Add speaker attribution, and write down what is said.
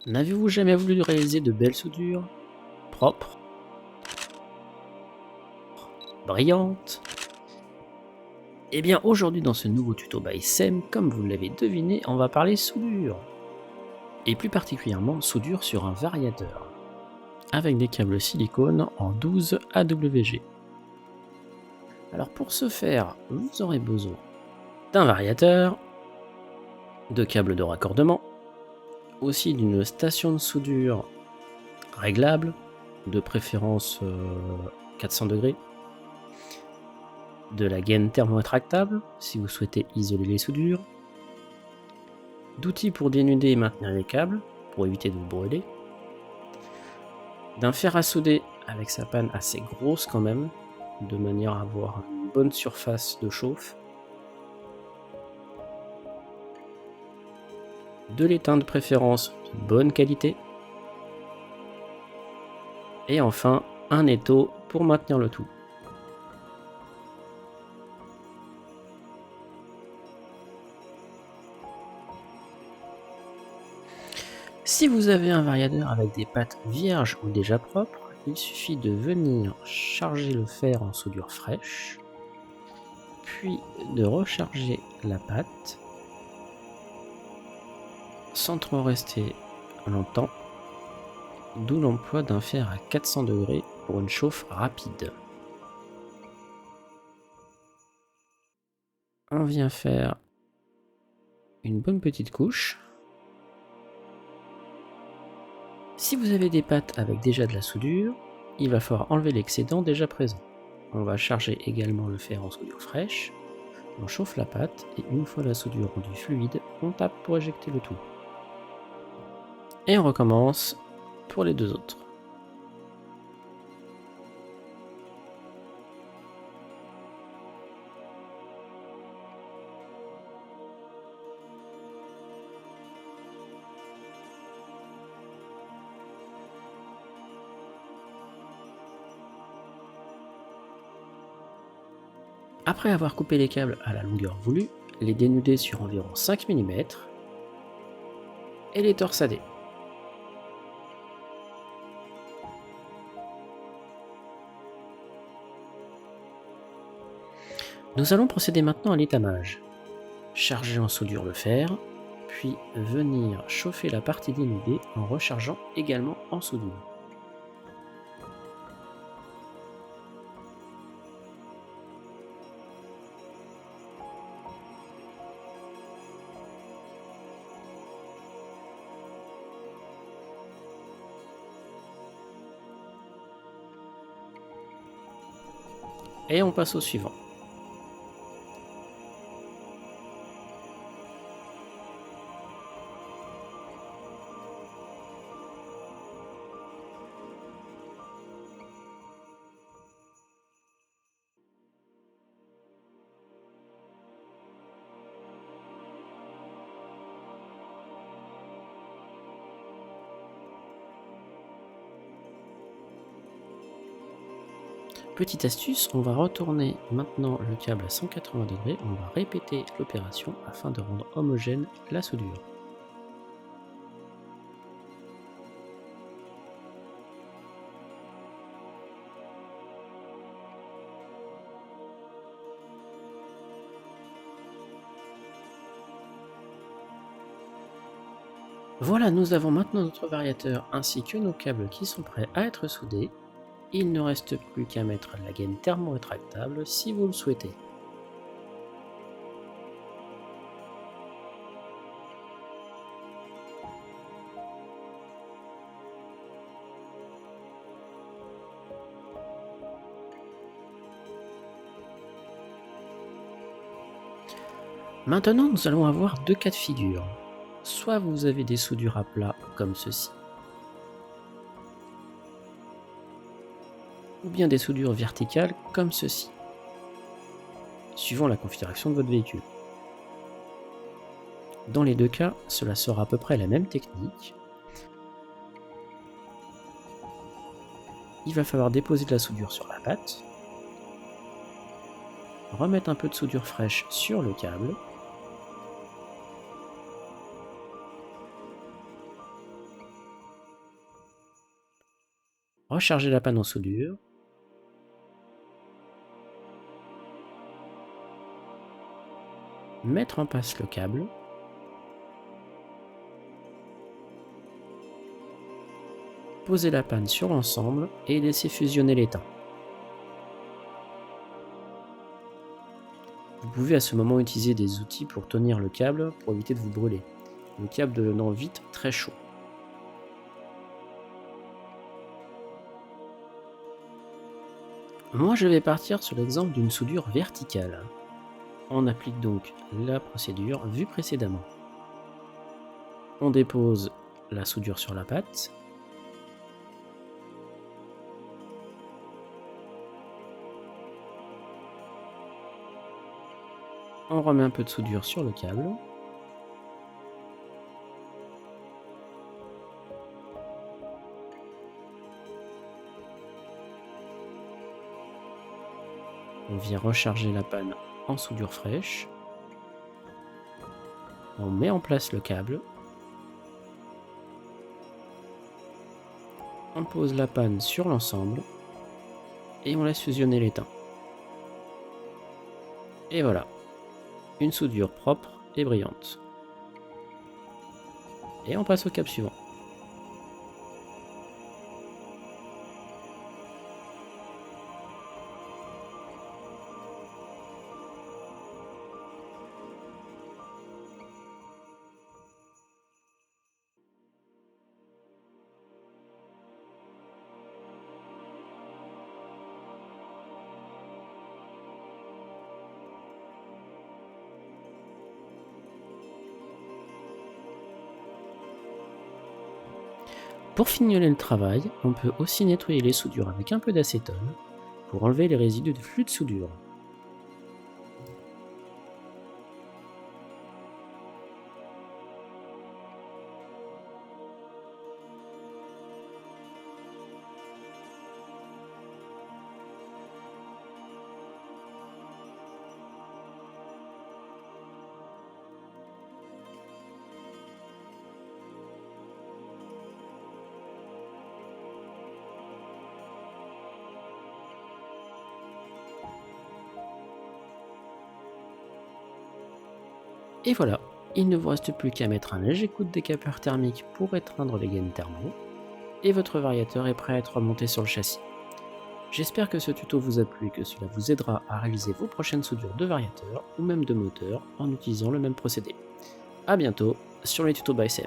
Speaker 1: N'avez-vous jamais voulu réaliser de belles soudures, propres, brillantes? Eh bien aujourd'hui dans ce nouveau tuto by Sem, comme vous l'avez deviné, on va parler soudure. Et plus particulièrement soudure sur un variateur, avec des câbles silicone en 12 AWG. Alors pour ce faire, vous aurez besoin d'un variateur, de câbles de raccordement, aussi d'une station de soudure réglable, de préférence 400 degrés, de la gaine thermo-rétractable si vous souhaitez isoler les soudures, d'outils pour dénuder et maintenir les câbles pour éviter de vous brûler, d'un fer à souder avec sa panne assez grosse quand même, de manière à avoir une bonne surface de chauffe, de l'étain de préférence de bonne qualité, et enfin un étau pour maintenir le tout. Si vous avez un variateur avec des pattes vierges ou déjà propres, il suffit de venir charger le fer en soudure fraîche, puis de recharger la pâte sans trop rester longtemps, d'où l'emploi d'un fer à 400 degrés pour une chauffe rapide. On vient faire une bonne petite couche. Si vous avez des pâtes avec déjà de la soudure, il va falloir enlever l'excédent déjà présent. On va charger également le fer en soudure fraîche, on chauffe la pâte et une fois la soudure rendue fluide, on tape pour éjecter le tout. Et on recommence pour les deux autres. Après avoir coupé les câbles à la longueur voulue, les dénuder sur environ 5 mm et les torsader. Nous allons procéder maintenant à l'étamage. Charger en soudure le fer, puis venir chauffer la partie dénudée en rechargeant également en soudure. Et on passe au suivant. Petite astuce, on va retourner maintenant le câble à 180 degrés, on va répéter l'opération afin de rendre homogène la soudure. Voilà, nous avons maintenant notre variateur ainsi que nos câbles qui sont prêts à être soudés. Il ne reste plus qu'à mettre la gaine thermo-rétractable si vous le souhaitez. Maintenant, nous allons avoir deux cas de figure. Soit vous avez des soudures à plat comme ceci, ou bien des soudures verticales comme ceci, suivant la configuration de votre véhicule. Dans les deux cas, cela sera à peu près la même technique. Il va falloir déposer de la soudure sur la pâte, remettre un peu de soudure fraîche sur le câble, recharger la panne en soudure, mettre en place le câble, poser la panne sur l'ensemble et laisser fusionner l'étain. Vous pouvez à ce moment utiliser des outils pour tenir le câble pour éviter de vous brûler, le câble devenant vite très chaud. Moi je vais partir sur l'exemple d'une soudure verticale. On applique donc la procédure vue précédemment. On dépose la soudure sur la pâte. On remet un peu de soudure sur le câble. On vient recharger la panne en soudure fraîche. On met en place le câble. On pose la panne sur l'ensemble. Et on laisse fusionner l'étain. Et voilà. Une soudure propre et brillante. Et on passe au cap suivant. Pour fignoler le travail, on peut aussi nettoyer les soudures avec un peu d'acétone pour enlever les résidus de flux de soudure. Et voilà, il ne vous reste plus qu'à mettre un léger coup de décapeur thermique pour éteindre les gaines thermaux, et votre variateur est prêt à être remonté sur le châssis. J'espère que ce tuto vous a plu et que cela vous aidera à réaliser vos prochaines soudures de variateur ou même de moteur en utilisant le même procédé. A bientôt sur les tutos by Sem.